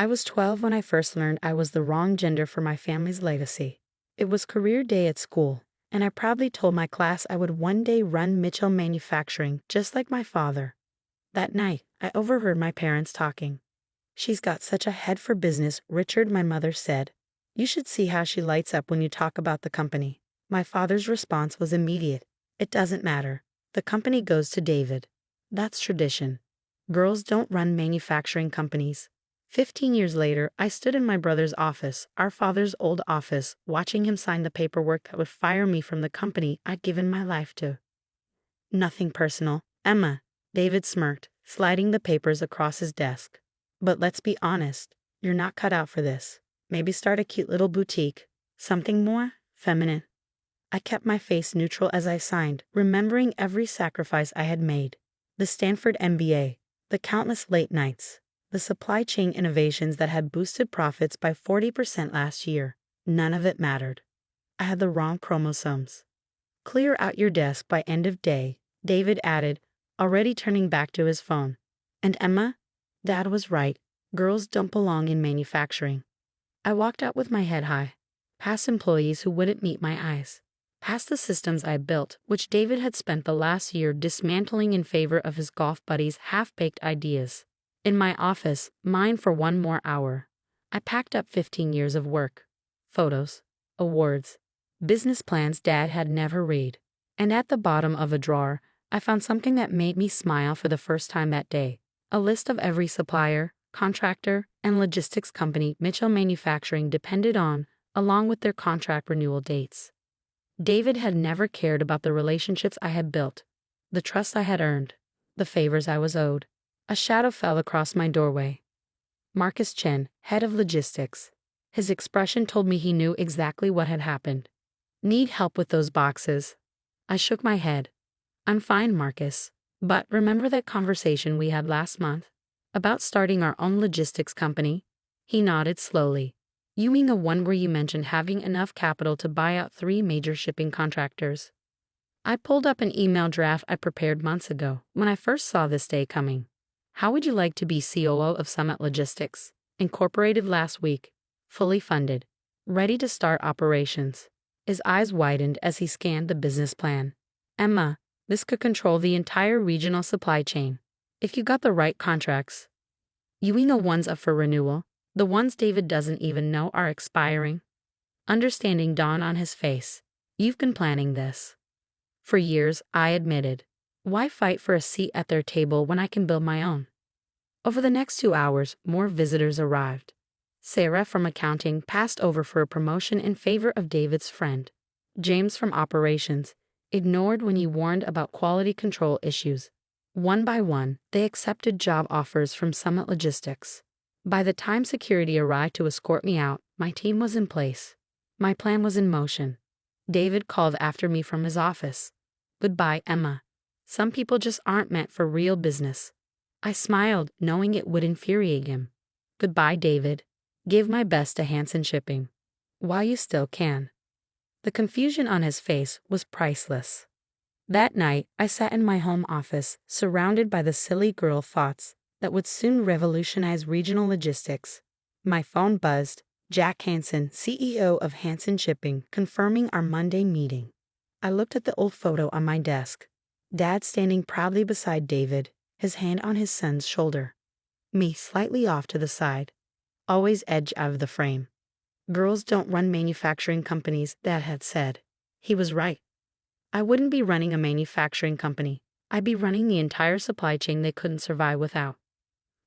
I was 12 when I first learned I was the wrong gender for my family's legacy. It was career day at school, and I proudly told my class I would one day run Mitchell Manufacturing just like my father. That night, I overheard my parents talking. "She's got such a head for business," Richard, my mother, said. "You should see how she lights up when you talk about the company." My father's response was immediate. "It doesn't matter. The company goes to David. That's tradition. Girls don't run manufacturing companies." 15 years later, I stood in my brother's office, our father's old office, watching him sign the paperwork that would fire me from the company I'd given my life to. "Nothing personal, Emma," David smirked, sliding the papers across his desk. "But let's be honest, you're not cut out for this. Maybe start a cute little boutique. Something more feminine." I kept my face neutral as I signed, remembering every sacrifice I had made. The Stanford MBA, the countless late nights, the supply chain innovations that had boosted profits by 40% last year. None of it mattered. I had the wrong chromosomes. "Clear out your desk by end of day," David added, already turning back to his phone. "And Emma, Dad was right. Girls don't belong in manufacturing." I walked out with my head high, past employees who wouldn't meet my eyes, past the systems I built, which David had spent the last year dismantling in favor of his golf buddies' half-baked ideas. In my office, mine for one more hour, I packed up 15 years of work, photos, awards, business plans Dad had never read. And at the bottom of a drawer, I found something that made me smile for the first time that day. A list of every supplier, contractor, and logistics company Mitchell Manufacturing depended on, along with their contract renewal dates. David had never cared about the relationships I had built, the trust I had earned, the favors I was owed. A shadow fell across my doorway. Marcus Chen, head of logistics. His expression told me he knew exactly what had happened. "Need help with those boxes?" I shook my head. "I'm fine, Marcus. But remember that conversation we had last month about starting our own logistics company?" He nodded slowly. "You mean the one where you mentioned having enough capital to buy out 3 major shipping contractors?" I pulled up an email draft I prepared months ago when I first saw this day coming. "How would you like to be COO of Summit Logistics? Incorporated last week. Fully funded. Ready to start operations." His eyes widened as he scanned the business plan. "Emma, this could control the entire regional supply chain. If you got the right contracts. You mean the ones up for renewal? The ones David doesn't even know are expiring?" Understanding dawned on his face. "You've been planning this." "For years," I admitted. "Why fight for a seat at their table when I can build my own?" Over the next 2 hours, more visitors arrived. Sarah from accounting passed over for a promotion in favor of David's friend. James from operations ignored when he warned about quality control issues. One by one, they accepted job offers from Summit Logistics. By the time security arrived to escort me out, my team was in place. My plan was in motion. David called after me from his office. "Goodbye, Emma. Some people just aren't meant for real business." I smiled, knowing it would infuriate him. "Goodbye, David. Give my best to Hansen Shipping. While you still can." The confusion on his face was priceless. That night, I sat in my home office, surrounded by the silly girl thoughts that would soon revolutionize regional logistics. My phone buzzed. Jack Hansen, CEO of Hansen Shipping, confirming our Monday meeting. I looked at the old photo on my desk. Dad standing proudly beside David, his hand on his son's shoulder. Me slightly off to the side, always edge out of the frame. "Girls don't run manufacturing companies," Dad had said. He was right. I wouldn't be running a manufacturing company. I'd be running the entire supply chain they couldn't survive without.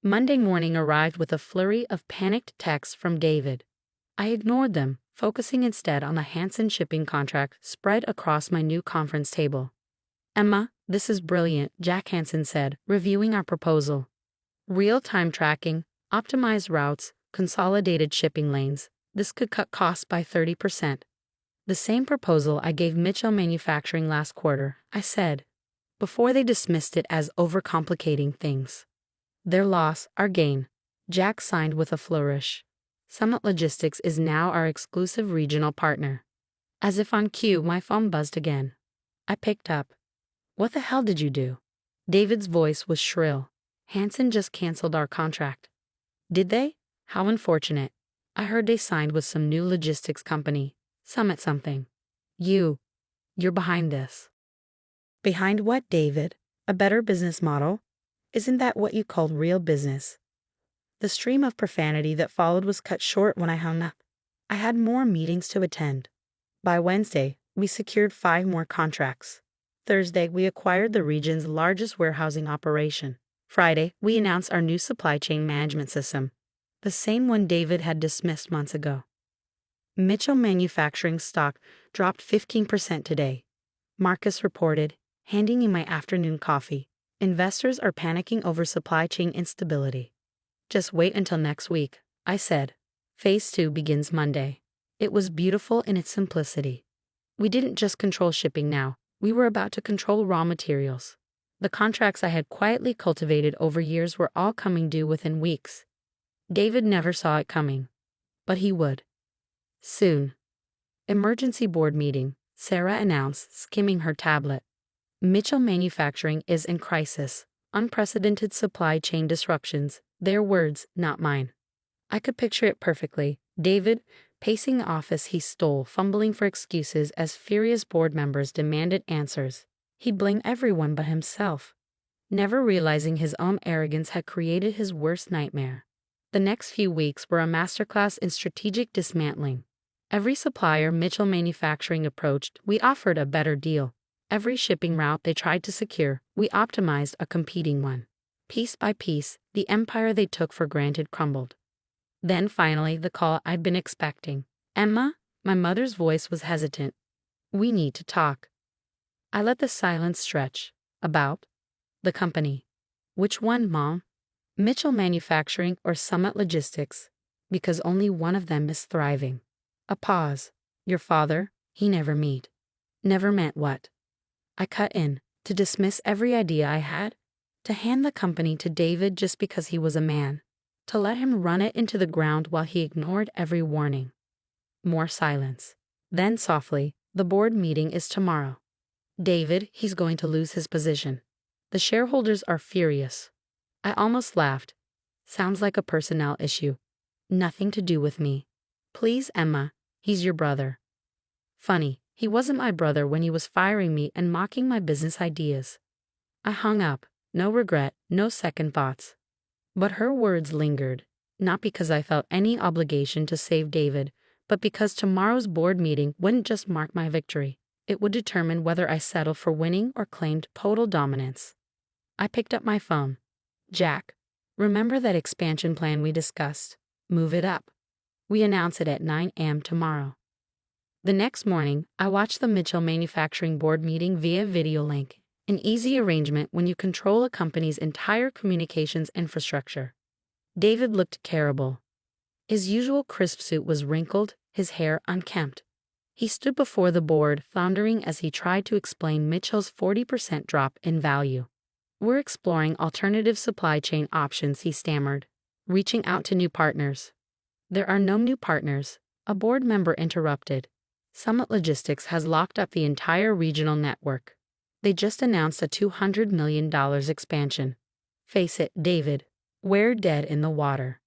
Monday morning arrived with a flurry of panicked texts from David. I ignored them, focusing instead on the Hansen Shipping contract spread across my new conference table. "Emma, this is brilliant," Jack Hansen said, reviewing our proposal. "Real-time tracking, optimized routes, consolidated shipping lanes. This could cut costs by 30%. The same proposal I gave Mitchell Manufacturing last quarter," I said, before they dismissed it as overcomplicating things. "Their loss, our gain." Jack signed with a flourish. "Summit Logistics is now our exclusive regional partner." As if on cue, my phone buzzed again. I picked up. "What the hell did you do?" David's voice was shrill. "Hansen just canceled our contract." "Did they? How unfortunate. I heard they signed with some new logistics company. Summit something. You're behind this. Behind what, David? A better business model? Isn't that what you called real business? The stream of profanity that followed was cut short when I hung up. I had more meetings to attend. By Wednesday, we secured 5 more contracts. Thursday, we acquired the region's largest warehousing operation. Friday, we announced our new supply chain management system, the same one David had dismissed months ago. Mitchell Manufacturing stock dropped 15% today. Marcus reported, handing me my afternoon coffee. Investors are panicking over supply chain instability. Just wait until next week, I said. Phase 2 begins Monday. It was beautiful in its simplicity. We didn't just control shipping now, we were about to control raw materials. The contracts I had quietly cultivated over years were all coming due within weeks. David never saw it coming, but he would. Soon. Emergency board meeting, Sarah announced, skimming her tablet. Mitchell Manufacturing is in crisis. Unprecedented supply chain disruptions. Their words, not mine. I could picture it perfectly. David, pacing the office he stole, fumbling for excuses as furious board members demanded answers. He'd blame everyone but himself, never realizing his own arrogance had created his worst nightmare. The next few weeks were a masterclass in strategic dismantling. Every supplier Mitchell Manufacturing approached, we offered a better deal. Every shipping route they tried to secure, we optimized a competing one. Piece by piece, the empire they took for granted crumbled. Then finally, the call I'd been expecting. Emma, my mother's voice was hesitant. We need to talk. I let the silence stretch. About? The company. Which one, Mom? Mitchell Manufacturing or Summit Logistics? Because only one of them is thriving. A pause. Your father, he never meet. Never meant what? I cut in, to dismiss every idea I had, to hand the company to David just because he was a man, to let him run it into the ground while he ignored every warning. More silence. Then softly, the board meeting is tomorrow. David, he's going to lose his position. The shareholders are furious. I almost laughed. Sounds like a personnel issue. Nothing to do with me. Please, Emma, he's your brother. Funny, he wasn't my brother when he was firing me and mocking my business ideas. I hung up, no regret, no second thoughts. But her words lingered, not because I felt any obligation to save David, but because tomorrow's board meeting wouldn't just mark my victory. It would determine whether I settled for winning or claimed total dominance. I picked up my phone. Jack, remember that expansion plan we discussed? Move it up. We announce it at 9 a.m. tomorrow. The next morning, I watched the Mitchell Manufacturing board meeting via video link, an easy arrangement when you control a company's entire communications infrastructure. David looked terrible. His usual crisp suit was wrinkled, his hair unkempt. He stood before the board, floundering as he tried to explain Mitchell's 40% drop in value. We're exploring alternative supply chain options, he stammered, reaching out to new partners. There are no new partners, a board member interrupted. Summit Logistics has locked up the entire regional network. They just announced a $200 million expansion. Face it, David, we're dead in the water.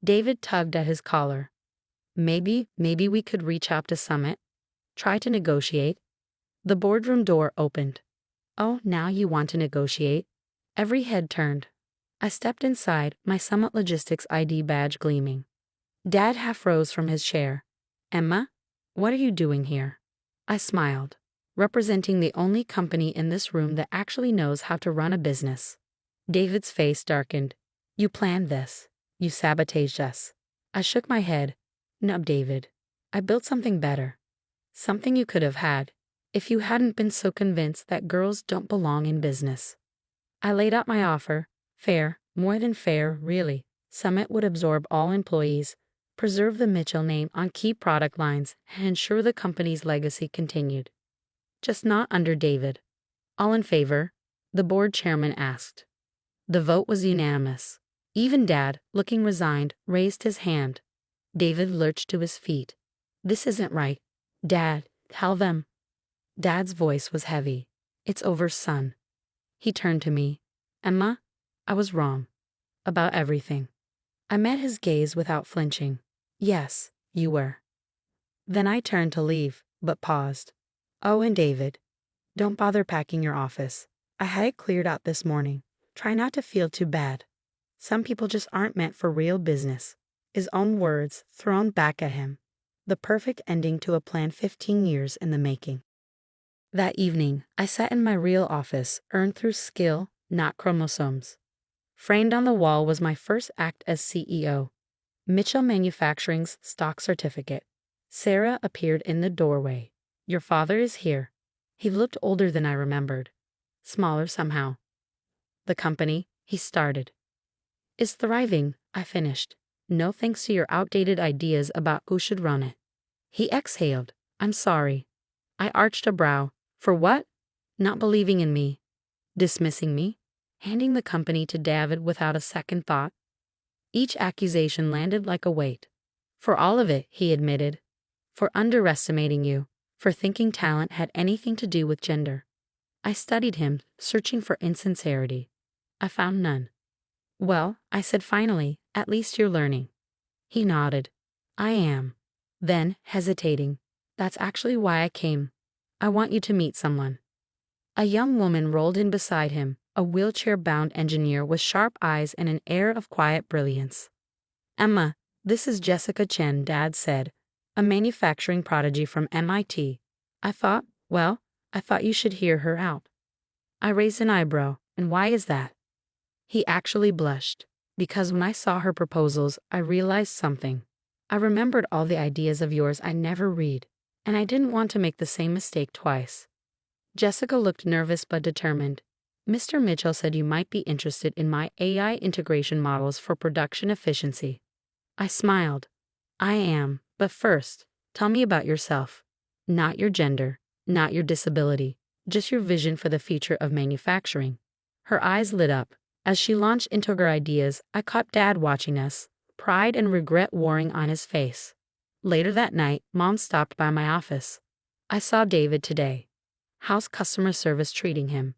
David tugged at his collar. Maybe we could reach out to Summit. Try to negotiate. The boardroom door opened. Oh, now you want to negotiate? Every head turned. I stepped inside, my Summit Logistics ID badge gleaming. Dad half rose from his chair. Emma, what are you doing here? I smiled, representing the only company in this room that actually knows how to run a business. David's face darkened. You planned this. You sabotaged us. I shook my head. No, David. I built something better. Something you could have had, if you hadn't been so convinced that girls don't belong in business. I laid out my offer. Fair, more than fair, really. Summit would absorb all employees, preserve the Mitchell name on key product lines, and ensure the company's legacy continued. Just not under David. All in favor? The board chairman asked. The vote was unanimous. Even Dad, looking resigned, raised his hand. David lurched to his feet. This isn't right. Dad, tell them. Dad's voice was heavy. It's over, son. He turned to me. Emma, I was wrong. About everything. I met his gaze without flinching. Yes, you were. Then I turned to leave, but paused. Oh, and David, don't bother packing your office. I had it cleared out this morning. Try not to feel too bad. Some people just aren't meant for real business. His own words thrown back at him. The perfect ending to a plan 15 years in the making. That evening, I sat in my real office, earned through skill, not chromosomes. Framed on the wall was my first act as CEO. Mitchell Manufacturing's stock certificate. Sarah appeared in the doorway. Your father is here. He looked older than I remembered. Smaller somehow. The company, he started, is thriving, I finished. No thanks to your outdated ideas about who should run it. He exhaled. I'm sorry. I arched a brow. For what? Not believing in me. Dismissing me? Handing the company to David without a second thought? Each accusation landed like a weight. For all of it, he admitted. For underestimating you. For thinking talent had anything to do with gender. I studied him, searching for insincerity. I found none. Well, I said finally, at least you're learning. He nodded. I am. Then, hesitating. That's actually why I came. I want you to meet someone. A young woman rolled in beside him, a wheelchair-bound engineer with sharp eyes and an air of quiet brilliance. Emma, this is Jessica Chen, Dad said, a manufacturing prodigy from MIT. I thought you should hear her out. I raised an eyebrow, and why is that? He actually blushed, because when I saw her proposals, I realized something. I remembered all the ideas of yours I never read, and I didn't want to make the same mistake twice. Jessica looked nervous but determined. Mr. Mitchell said you might be interested in my AI integration models for production efficiency. I smiled. I am, but first, tell me about yourself. Not your gender, not your disability, just your vision for the future of manufacturing. Her eyes lit up. As she launched into her ideas, I caught Dad watching us, pride and regret warring on his face. Later that night, Mom stopped by my office. I saw David today. How's customer service treating him?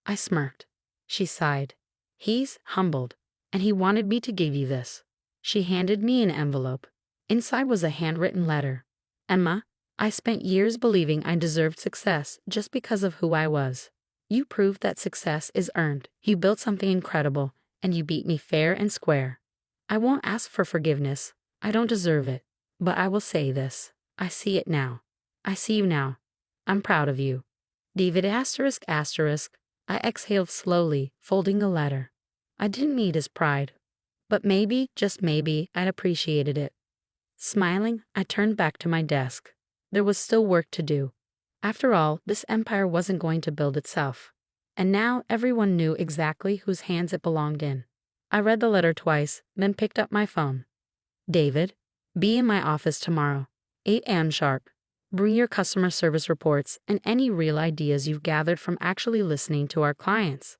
I smirked. She sighed. He's humbled, and he wanted me to give you this. She handed me an envelope. Inside was a handwritten letter. Emma, I spent years believing I deserved success just because of who I was. You proved that success is earned. You built something incredible, and you beat me fair and square. I won't ask for forgiveness. I don't deserve it. But I will say this. I see it now. I see you now. I'm proud of you. David asterisk asterisk. I exhaled slowly, folding the letter. I didn't need his pride. But maybe, just maybe, I'd appreciated it. Smiling, I turned back to my desk. There was still work to do. After all, this empire wasn't going to build itself. And now everyone knew exactly whose hands it belonged in. I read the letter twice, then picked up my phone. David, be in my office tomorrow, 8 a.m. sharp. Bring your customer service reports and any real ideas you've gathered from actually listening to our clients.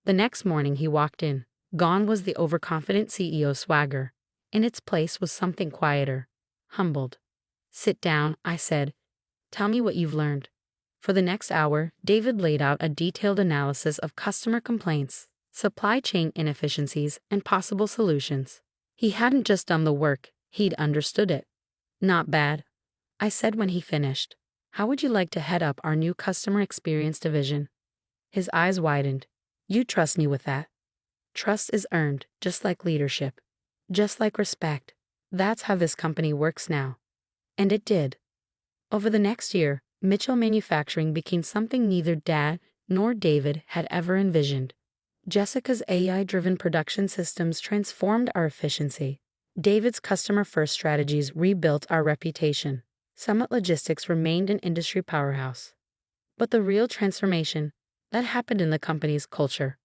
The next morning he walked in. Gone was the overconfident CEO swagger. In its place was something quieter, humbled. Sit down, I said. Tell me what you've learned. For the next hour, David laid out a detailed analysis of customer complaints, supply chain inefficiencies, and possible solutions. He hadn't just done the work, he'd understood it. Not bad, I said when he finished. How would you like to head up our new customer experience division? His eyes widened. You trust me with that. Trust is earned, just like leadership. Just like respect. That's how this company works now. And it did. Over the next year, Mitchell Manufacturing became something neither Dad nor David had ever envisioned. Jessica's AI-driven production systems transformed our efficiency. David's customer-first strategies rebuilt our reputation. Summit Logistics remained an industry powerhouse. But the real transformation, that happened in the company's culture.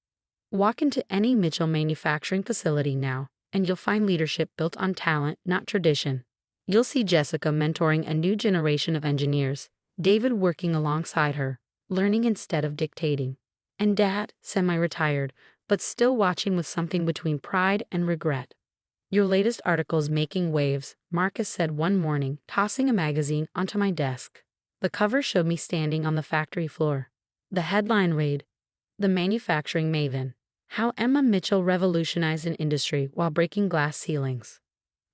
Walk into any Mitchell Manufacturing facility now, and you'll find leadership built on talent, not tradition. You'll see Jessica mentoring a new generation of engineers, David working alongside her, learning instead of dictating, and Dad, semi-retired, but still watching with something between pride and regret. Your latest article's making waves, Marcus said one morning, tossing a magazine onto my desk. The cover showed me standing on the factory floor. The headline read, The Manufacturing Maven, How Emma Mitchell revolutionized an industry while breaking glass ceilings.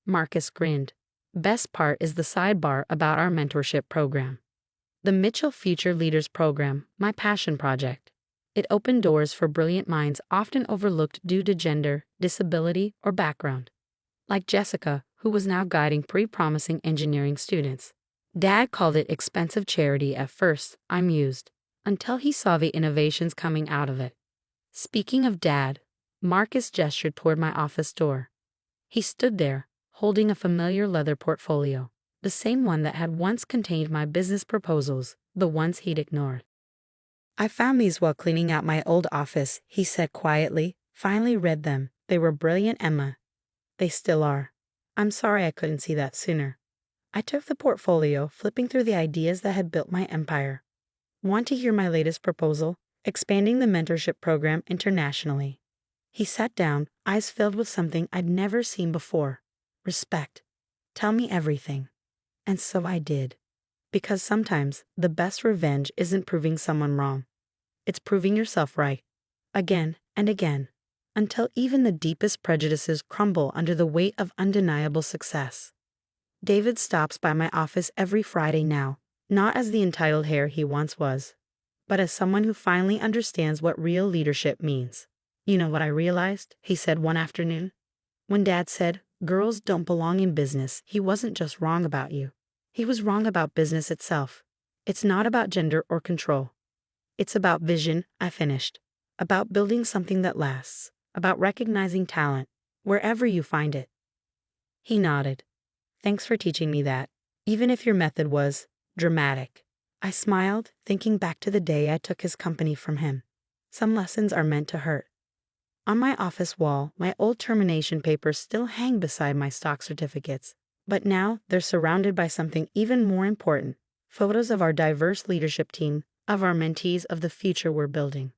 Marcus grinned. Best part is the sidebar about our mentorship program. The Mitchell Future Leaders Program, my passion project. It opened doors for brilliant minds often overlooked due to gender, disability, or background. Like Jessica, who was now guiding pre-promising engineering students. Dad called it expensive charity at first, I mused, until he saw the innovations coming out of it. Speaking of Dad, Marcus gestured toward my office door. He stood there, holding a familiar leather portfolio, the same one that had once contained my business proposals, the ones he'd ignored. I found these while cleaning out my old office, he said quietly. Finally read them. They were brilliant, Emma. They still are. I'm sorry I couldn't see that sooner. I took the portfolio, flipping through the ideas that had built my empire. Want to hear my latest proposal? Expanding the mentorship program internationally. He sat down, eyes filled with something I'd never seen before. Respect. Tell me everything. And so I did. Because sometimes the best revenge isn't proving someone wrong. It's proving yourself right. Again and again. Until even the deepest prejudices crumble under the weight of undeniable success. David stops by my office every Friday now, not as the entitled hare he once was, but as someone who finally understands what real leadership means. You know what I realized, he said one afternoon. When Dad said, girls don't belong in business, he wasn't just wrong about you. He was wrong about business itself. It's not about gender or control. It's about vision, I finished. About building something that lasts. About recognizing talent, wherever you find it. He nodded. Thanks for teaching me that, even if your method was dramatic. I smiled, thinking back to the day I took his company from him. Some lessons are meant to hurt. On my office wall, my old termination papers still hang beside my stock certificates, but now they're surrounded by something even more important, photos of our diverse leadership team, of our mentees of the future we're building.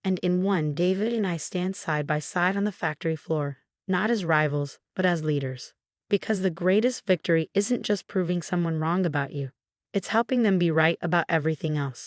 And in one, David and I stand side by side on the factory floor, not as rivals, but as leaders. Because the greatest victory isn't just proving someone wrong about you. It's helping them be right about everything else.